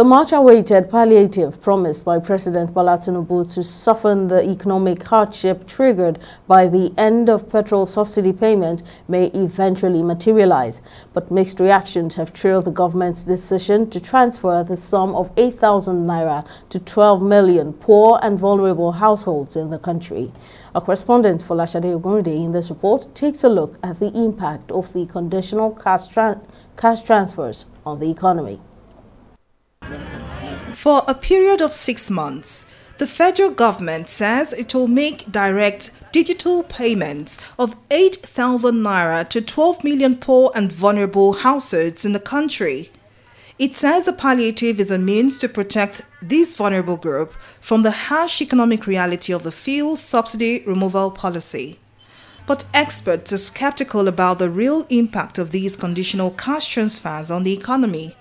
The much-awaited palliative promised by President Bola Tinubu to soften the economic hardship triggered by the end of petrol subsidy payment may eventually materialize. But mixed reactions have trailed the government's decision to transfer the sum of 8,000 naira to 12 million poor and vulnerable households in the country. Our correspondent Folashade Ogunride in this report takes a look at the impact of the conditional cash transfers on the economy. For a period of 6 months, the federal government says it will make direct digital payments of 8,000 naira to 12 million poor and vulnerable households in the country. It says the palliative is a means to protect this vulnerable group from the harsh economic reality of the fuel subsidy removal policy. But experts are skeptical about the real impact of these conditional cash transfers on the economy.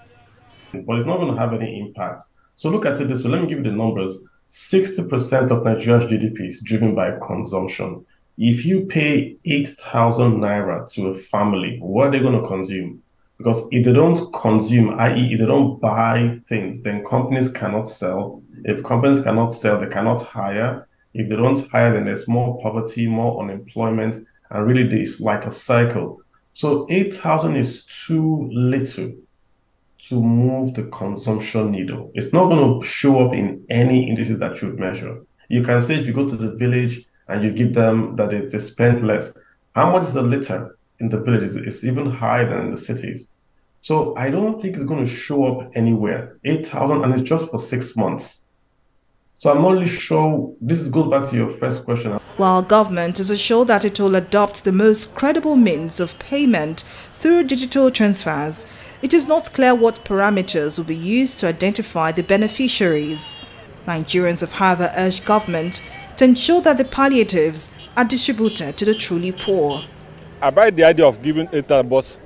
But it's not going to have any impact. So look at it this way. Let me give you the numbers. 60% of Nigeria's GDP is driven by consumption. If you pay 8,000 naira to a family, what are they going to consume? Because if they don't consume, i.e. if they don't buy things, then companies cannot sell. If companies cannot sell, they cannot hire. If they don't hire, then there's more poverty, more unemployment, and really it's like a cycle. So 8,000 is too little to move the consumption needle. It's not going to show up in any indices that you measure. You can say if you go to the village and you give them that they spend less, how much is a liter in the villages? It's even higher than in the cities. So I don't think it's going to show up anywhere. 8,000, and it's just for 6 months. So I'm not really sure. This goes back to your first question. While government is assured that it will adopt the most credible means of payment through digital transfers, it is not clear what parameters will be used to identify the beneficiaries. Nigerians have, however, urged government to ensure that the palliatives are distributed to the truly poor. I buy the idea of giving 8,000, but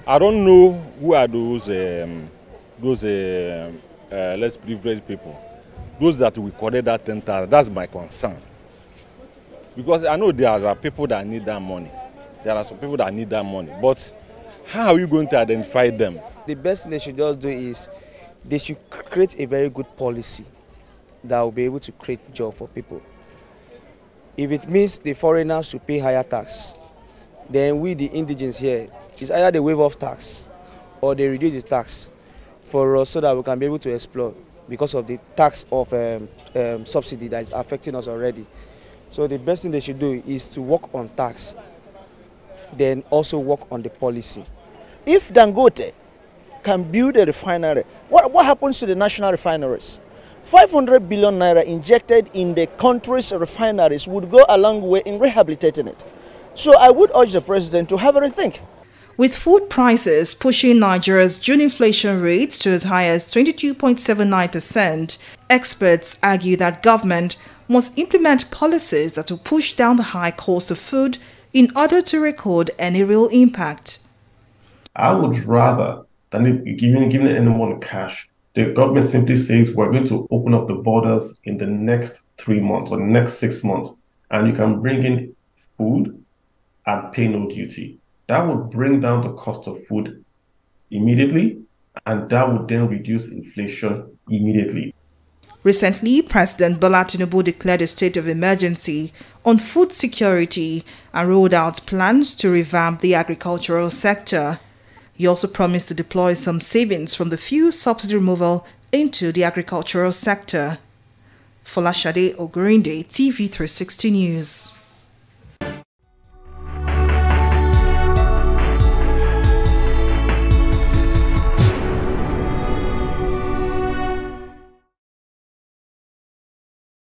I don't know who are those less privileged people. Those that will collect that 10,000, that's my concern. Because I know there are people that need that money. There are some people that need that money, but how are you going to identify them? The best thing they should just do is they should create a very good policy that will be able to create job for people. If it means the foreigners should pay higher tax, then we the indigenes here, it's either they waive off tax or they reduce the tax for us so that we can be able to explore because of the tax of subsidy that is affecting us already. So the best thing they should do is to work on tax, then also work on the policy. If Dangote can build a refinery, what happens to the national refineries? 500 billion naira injected in the country's refineries would go a long way in rehabilitating it. So I would urge the president to have a rethink. With food prices pushing Nigeria's June inflation rate to as high as 22.79%, experts argue that government must implement policies that will push down the high cost of food in order to record any real impact. I would rather than giving anyone cash, the government simply says we're going to open up the borders in the next 3 months or the next 6 months, and you can bring in food and pay no duty. That would bring down the cost of food immediately, and that would then reduce inflation immediately. Recently, President Bola Tinubu declared a state of emergency on food security and rolled out plans to revamp the agricultural sector. He also promised to deploy some savings from the fuel subsidy removal into the agricultural sector. Folashade Ogunride, TV 360 News.